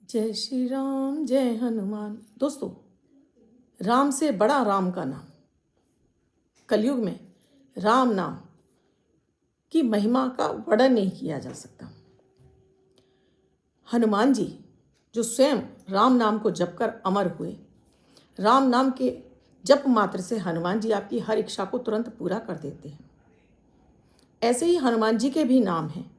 जय श्री राम जय हनुमान। दोस्तों, राम से बड़ा राम का नाम। कलयुग में राम नाम की महिमा का वर्णन नहीं किया जा सकता। हनुमान जी जो स्वयं राम नाम को जपकर अमर हुए, राम नाम के जप मात्र से हनुमान जी आपकी हर इच्छा को तुरंत पूरा कर देते हैं। ऐसे ही हनुमान जी के भी नाम हैं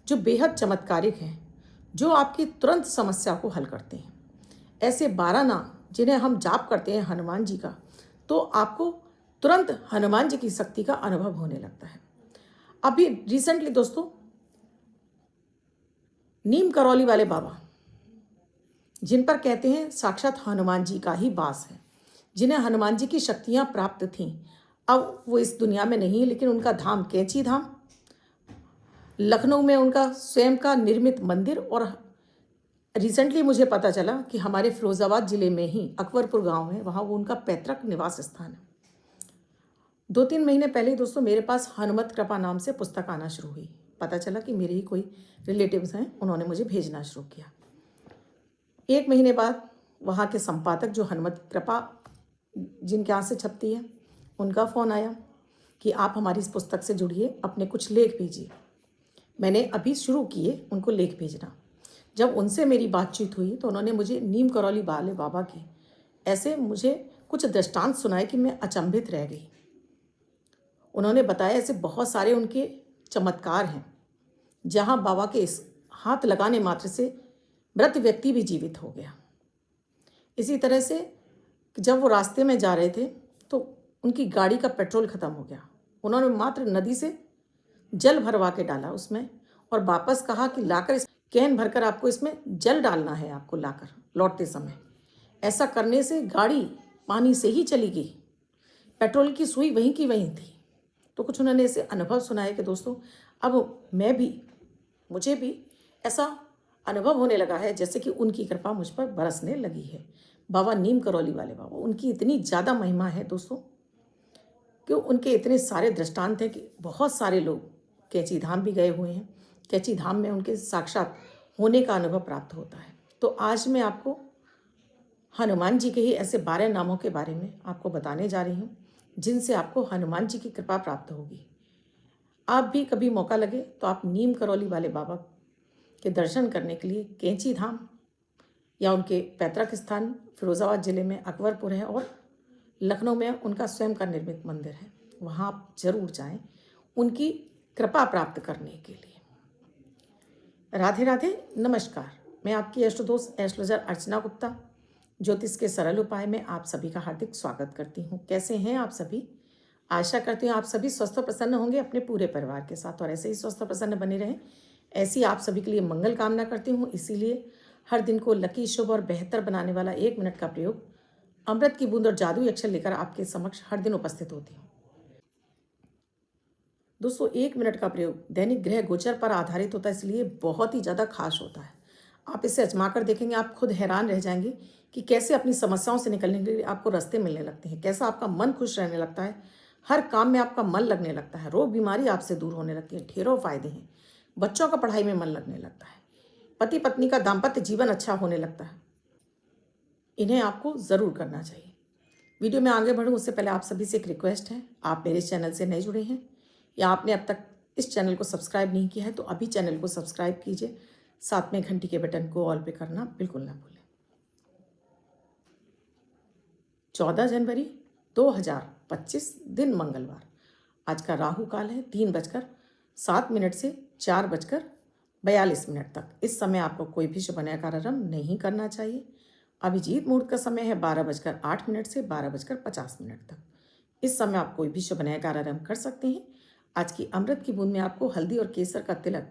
जो बेहद चमत्कारिक हैं, जो आपकी तुरंत समस्या को हल करते हैं। ऐसे 12 नाम जिन्हें हम जाप करते हैं हनुमान जी का, तो आपको तुरंत हनुमान जी की शक्ति का अनुभव होने लगता है। अभी रिसेंटली दोस्तों, नीम करौली वाले बाबा, जिन पर कहते हैं साक्षात हनुमान जी का ही वास है, जिन्हें हनुमान जी की शक्तियां प्राप्त थीं, अब वो इस दुनिया में नहीं है, लेकिन उनका धाम कैंची धाम, लखनऊ में उनका स्वयं का निर्मित मंदिर, और रिसेंटली मुझे पता चला कि हमारे फिरोजाबाद ज़िले में ही अकबरपुर गांव है, वहाँ वो उनका पैतृक निवास स्थान है। 2-3 महीने पहले ही दोस्तों मेरे पास हनुमत कृपा नाम से पुस्तक आना शुरू हुई। पता चला कि मेरे ही कोई रिलेटिव्स हैं, उन्होंने मुझे भेजना शुरू किया। 1 महीने बाद वहाँ के संपादक जो हनुमत कृपा जिनके यहाँ से छपती है, उनका फ़ोन आया कि आप हमारी इस पुस्तक से जुड़िए, अपने कुछ लेख भेजिए। मैंने अभी शुरू किए उनको लेख भेजना। जब उनसे मेरी बातचीत हुई तो उन्होंने मुझे नीम करौली वाले बाबा की ऐसे मुझे कुछ दृष्टांत सुनाए कि मैं अचंभित रह गई। उन्होंने बताया ऐसे बहुत सारे उनके चमत्कार हैं, जहां बाबा के इस हाथ लगाने मात्र से मृत व्यक्ति भी जीवित हो गया। इसी तरह से जब वो रास्ते में जा रहे थे तो उनकी गाड़ी का पेट्रोल ख़त्म हो गया। उन्होंने मात्र नदी से जल भरवा के डाला उसमें, और वापस कहा कि लाकर इस कैन भरकर आपको इसमें जल डालना है, आपको लाकर लौटते समय। ऐसा करने से गाड़ी पानी से ही चली गई, पेट्रोल की सुई वहीं की वहीं थी। तो कुछ उन्होंने ऐसे अनुभव सुनाए कि दोस्तों, अब मुझे भी ऐसा अनुभव होने लगा है जैसे कि उनकी कृपा मुझ पर बरसने लगी है। बाबा नीम करौली वाले बाबा, उनकी इतनी ज़्यादा महिमा है दोस्तों कि उनके इतने सारे दृष्टांत हैं कि बहुत सारे लोग कैंची धाम भी गए हुए हैं। कैंची धाम में उनके साक्षात होने का अनुभव प्राप्त होता है। तो आज मैं आपको हनुमान जी के ही ऐसे 12 नामों के बारे में आपको बताने जा रही हूँ, जिनसे आपको हनुमान जी की कृपा प्राप्त होगी। आप भी कभी मौका लगे तो आप नीम करौली वाले बाबा के दर्शन करने के लिए कैंची धाम या उनके पैतृक स्थान फिरोजाबाद ज़िले में अकबरपुर है, और लखनऊ में उनका स्वयं का निर्मित मंदिर है, वहाँ आप जरूर जाएं उनकी कृपा प्राप्त करने के लिए। राधे राधे, नमस्कार। मैं आपकी एस्ट्रोदोस्त एस्ट्रोलॉजर अर्चना गुप्ता, ज्योतिष के सरल उपाय में आप सभी का हार्दिक स्वागत करती हूँ। कैसे हैं आप सभी? आशा करती हूँ आप सभी स्वस्थ और प्रसन्न होंगे अपने पूरे परिवार के साथ, और ऐसे ही स्वस्थ और प्रसन्न बने रहें, ऐसी आप सभी के लिए मंगल कामना करती हूँ। इसीलिए हर दिन को लकी, शुभ और बेहतर बनाने वाला 1 मिनट का प्रयोग अमृत की बूंद और जादुई अक्षर लेकर आपके समक्ष हर दिन उपस्थित होती हूँ। दोस्तों, 1 मिनट का प्रयोग दैनिक ग्रह गोचर पर आधारित होता है, इसलिए बहुत ही ज़्यादा खास होता है। आप इसे आजमा कर देखेंगे, आप खुद हैरान रह जाएंगे कि कैसे अपनी समस्याओं से निकलने के लिए आपको रास्ते मिलने लगते हैं, कैसा आपका मन खुश रहने लगता है, हर काम में आपका मन लगने लगता है, रोग बीमारी आपसे दूर होने लगती है, ढेरों फायदे हैं। बच्चों का पढ़ाई में मन लगने लगता है, पति पत्नी का दाम्पत्य जीवन अच्छा होने लगता है। इन्हें आपको ज़रूर करना चाहिए। वीडियो में आगे बढ़ूँ उससे पहले आप सभी से एक रिक्वेस्ट है, आप मेरे इस चैनल से नए जुड़े हैं या आपने अब तक इस चैनल को सब्सक्राइब नहीं किया है तो अभी चैनल को सब्सक्राइब कीजिए, साथ में घंटी के बटन को ऑल पे करना बिल्कुल ना भूलें। 14 जनवरी 2025 दिन मंगलवार। आज का राहु काल है 3:07 से 4:42 तक। इस समय आपको कोई भी शुभ कार्यारंभ नहीं करना चाहिए। अभिजीत मुहूर्त का समय है 12:08 से 12:50 तक। इस समय आप कोई भी शुभ कार्यारंभ कर सकते हैं। आज की अमृत की बूंद में आपको हल्दी और केसर का तिलक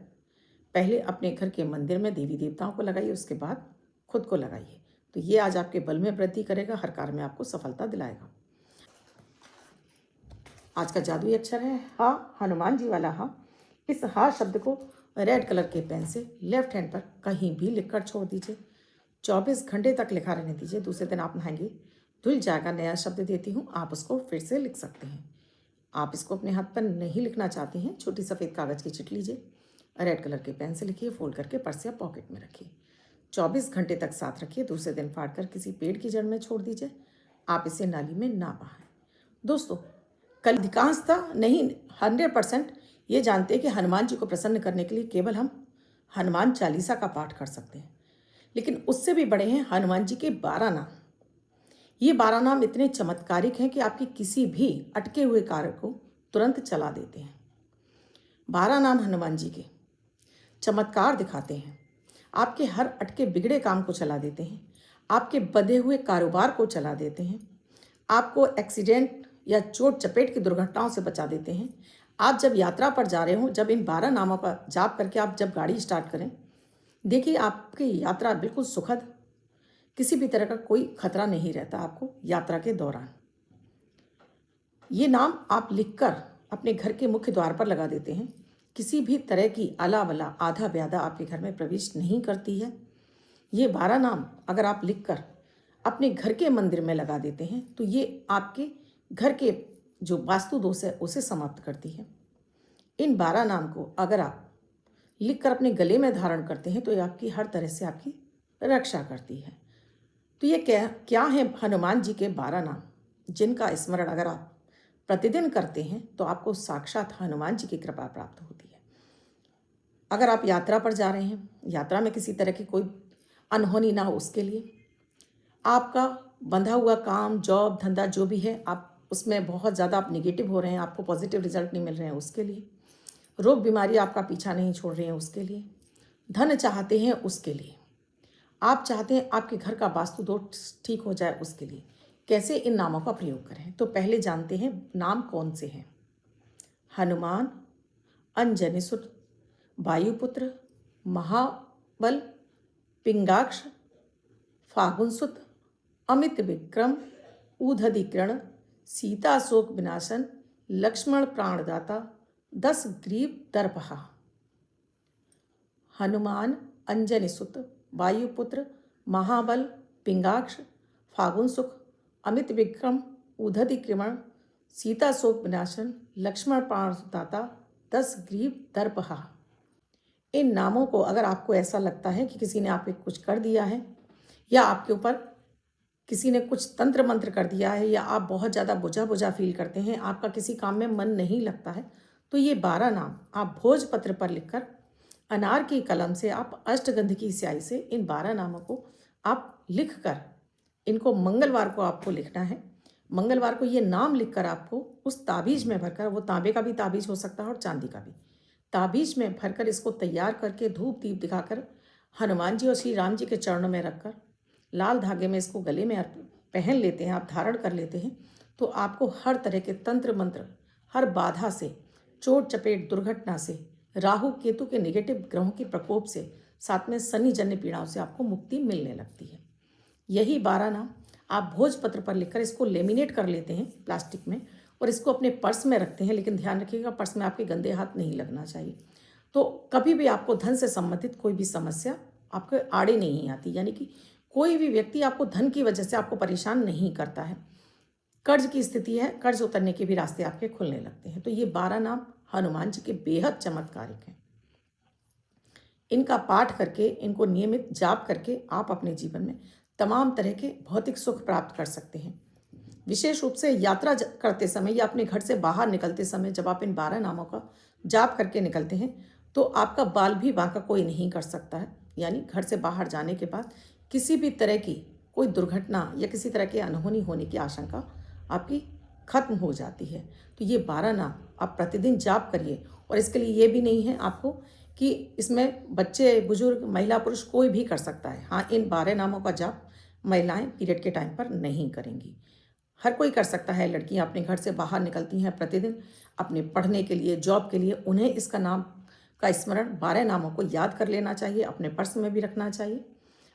पहले अपने घर के मंदिर में देवी देवताओं को लगाइए, उसके बाद खुद को लगाइए। तो ये आज आपके बल में वृद्धि करेगा, हर कार्य में आपको सफलता दिलाएगा। आज का जादुई अक्षर है हा, हनुमान जी वाला हा। इस हा शब्द को रेड कलर के पेन से लेफ्ट हैंड पर कहीं भी लिखकर छोड़ दीजिए। 24 घंटे तक लिखा रहने दीजिए। दूसरे दिन आप नहाएंगे, धुल जाएगा। नया शब्द देती हूँ, आप उसको फिर से लिख सकते हैं। आप इसको अपने हाथ पर नहीं लिखना चाहते हैं, छोटी सफ़ेद कागज़ की चिट लीजिए, रेड कलर के पेन से लिखिए, फोल्ड करके पर्स या पॉकेट में रखिए। 24 घंटे तक साथ रखिए, दूसरे दिन फाड़ कर किसी पेड़ की जड़ में छोड़ दीजिए। आप इसे नाली में ना बहाएं। दोस्तों, कल अधिकांशतः नहीं 100% ये जानते हैं कि हनुमान जी को प्रसन्न करने के लिए केवल हम हनुमान चालीसा का पाठ कर सकते हैं, लेकिन उससे भी बड़े हैं हनुमान जी के 12 नाम। ये 12 नाम इतने चमत्कारिक हैं कि आपके किसी भी अटके हुए कार्य को तुरंत चला देते हैं। 12 नाम हनुमान जी के चमत्कार दिखाते हैं, आपके हर अटके बिगड़े काम को चला देते हैं, आपके बंधे हुए कारोबार को चला देते हैं, आपको एक्सीडेंट या चोट चपेट की दुर्घटनाओं से बचा देते हैं। आप जब यात्रा पर जा रहे हो, जब इन 12 नामों का जाप करके आप जब गाड़ी स्टार्ट करें, देखिए आपकी यात्रा बिल्कुल सुखद, किसी भी तरह का कोई खतरा नहीं रहता आपको यात्रा के दौरान। ये नाम आप लिखकर अपने घर के मुख्य द्वार पर लगा देते हैं। किसी भी तरह की आला वला आधा ब्यादा आपके घर में प्रवेश नहीं करती है। ये 12 नाम अगर आप लिखकर अपने घर के मंदिर में लगा देते हैं तो ये आपके घर के जो वास्तु दोष है उसे समाप्त करती है। इन 12 नाम को अगर आप लिखकर अपने गले में धारण करते हैं तो ये आपकी हर तरह से आपकी रक्षा करती है। तो ये क्या है हनुमान जी के 12 नाम, जिनका स्मरण अगर आप प्रतिदिन करते हैं तो आपको साक्षात हनुमान जी की कृपा प्राप्त होती है। अगर आप यात्रा पर जा रहे हैं, यात्रा में किसी तरह की कोई अनहोनी ना हो उसके लिए, आपका बंधा हुआ काम, जॉब, धंधा जो भी है, आप उसमें बहुत ज़्यादा आप निगेटिव हो रहे हैं, आपको पॉजिटिव रिजल्ट नहीं मिल रहे हैं उसके लिए, रोग बीमारी आपका पीछा नहीं छोड़ रही हैं उसके लिए, धन चाहते हैं उसके लिए, आप चाहते हैं आपके घर का वास्तु दोष ठीक हो जाए उसके लिए, कैसे इन नामों का प्रयोग करें। तो पहले जानते हैं नाम कौन से हैं। हनुमान, अंजनीसुत, वायुपुत्र, महाबल, पिंगाक्ष, फागुनसुत, अमित विक्रम, ऊधधिकरण, सीता शोक विनाशन, लक्ष्मण प्राणदाता, 10 ग्रीव दर्पहा। हनुमान, अंजनीसुत, वायुपुत्र, महाबल, पिंगाक्ष, फागुनसुख, अमित विक्रम, ऊधधिक्रमण, सीता शोक विनाशन, लक्ष्मण प्राणदाता, 10 ग्रीव दर्पहा। इन नामों को अगर आपको ऐसा लगता है कि किसी ने आपको कुछ कर दिया है या आपके ऊपर किसी ने कुछ तंत्र मंत्र कर दिया है या आप बहुत ज़्यादा बुझा बुझा फील करते हैं, आपका किसी काम में मन नहीं लगता है, तो ये 12 नाम आप भोजपत्र पर लिखकर अनार की कलम से आप अष्टगंध की स्याही से इन 12 नामों को आप लिखकर, इनको मंगलवार को आपको लिखना है। मंगलवार को ये नाम लिखकर आपको उस ताबीज़ में भरकर, वो तांबे का भी ताबीज़ हो सकता है और चांदी का भी, ताबीज़ में भरकर इसको तैयार करके धूप दीप दिखाकर हनुमान जी और श्री राम जी के चरणों में रखकर लाल धागे में इसको गले में पहन लेते हैं, आप धारण कर लेते हैं, तो आपको हर तरह के तंत्र मंत्र, हर बाधा से, चोट चपेट दुर्घटना से, राहु केतु के नेगेटिव ग्रहों के प्रकोप से, साथ में शनि जन्य पीड़ाओं से आपको मुक्ति मिलने लगती है। यही 12 नाम आप भोजपत्र पर लिखकर इसको लेमिनेट कर लेते हैं प्लास्टिक में और इसको अपने पर्स में रखते हैं, लेकिन ध्यान रखिएगा पर्स में आपके गंदे हाथ नहीं लगना चाहिए। तो कभी भी आपको धन से संबंधित कोई भी समस्या आपके आड़े नहीं आती, यानी कि कोई भी व्यक्ति आपको धन की वजह से आपको परेशान नहीं करता है। कर्ज की स्थिति है, कर्ज उतरने के भी रास्ते आपके खुलने लगते हैं। तो ये 12 नाम हनुमान जी के बेहद चमत्कारिक हैं। इनका पाठ करके, इनको नियमित जाप करके आप अपने जीवन में तमाम तरह के भौतिक सुख प्राप्त कर सकते हैं। विशेष रूप से यात्रा करते समय या अपने घर से बाहर निकलते समय जब आप इन 12 नामों का जाप करके निकलते हैं तो आपका बाल भी बांका कोई नहीं कर सकता है। यानी घर से बाहर जाने के बाद किसी भी तरह की कोई दुर्घटना या किसी तरह की अनहोनी होने की आशंका आपकी खत्म हो जाती है। तो ये 12 नाम आप प्रतिदिन जाप करिए। और इसके लिए ये भी नहीं है आपको कि इसमें बच्चे, बुजुर्ग, महिला, पुरुष कोई भी कर सकता है। हाँ, इन 12 नामों का जाप महिलाएं पीरियड के टाइम पर नहीं करेंगी, हर कोई कर सकता है। लड़कियां अपने घर से बाहर निकलती हैं प्रतिदिन अपने पढ़ने के लिए, जॉब के लिए, उन्हें इसका नाम का स्मरण 12 नामों को याद कर लेना चाहिए, अपने पर्स में भी रखना चाहिए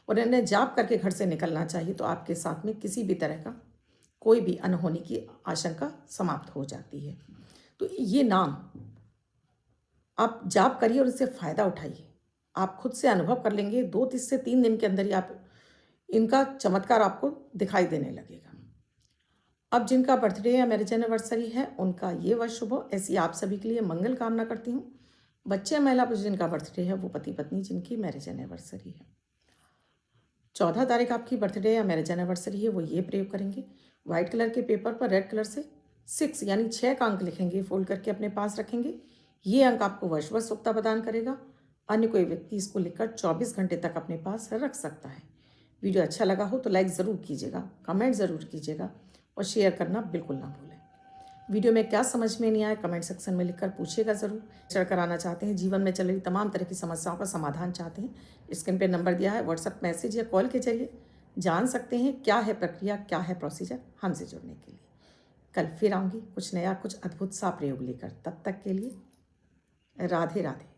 और इन्हें जाप करके घर से निकलना चाहिए। तो आपके साथ में किसी भी तरह का कोई भी अनहोनी की आशंका समाप्त हो जाती है। तो ये नाम आप जाप करिए और इससे फ़ायदा उठाइए। आप खुद से अनुभव कर लेंगे, 2 से 3 दिन के अंदर ही आप इनका चमत्कार आपको दिखाई देने लगेगा। अब जिनका बर्थडे या मैरिज एनिवर्सरी है उनका ये वर्ष शुभ हो, ऐसी आप सभी के लिए मंगल कामना करती हूँ। बच्चे, महिला, पुरुष जिनका बर्थडे है वो पति पत्नी जिनकी मैरिज एनिवर्सरी है। 14 तारीख आपकी बर्थडे या मैरिज एनिवर्सरी है, वो ये प्रयोग करेंगे। वाइट कलर के पेपर पर रेड कलर से 6 यानी 6 का अंक लिखेंगे, फोल्ड करके अपने पास रखेंगे। ये अंक आपको वशवशुक्ता प्रदान करेगा। अन्य कोई व्यक्ति इसको लिखकर 24 घंटे तक अपने पास रख सकता है। वीडियो अच्छा लगा हो तो लाइक ज़रूर कीजिएगा, कमेंट ज़रूर कीजिएगा और शेयर करना बिल्कुल ना भूलें। वीडियो में क्या समझ में नहीं आया कमेंट सेक्शन में लिखकर पूछिएगा ज़रूर। शेयर कराना चाहते हैं, जीवन में चल रही तमाम तरह की समस्याओं का समाधान चाहते हैं, स्क्रीन पे नंबर दिया है, व्हाट्सएप मैसेज या कॉल के जरिए जान सकते हैं क्या है प्रक्रिया, क्या है प्रोसीजर हमसे जुड़ने के लिए। कल फिर आऊँगी कुछ नया, कुछ अद्भुत सा प्रयोग लेकर। तब तक के लिए राधे राधे।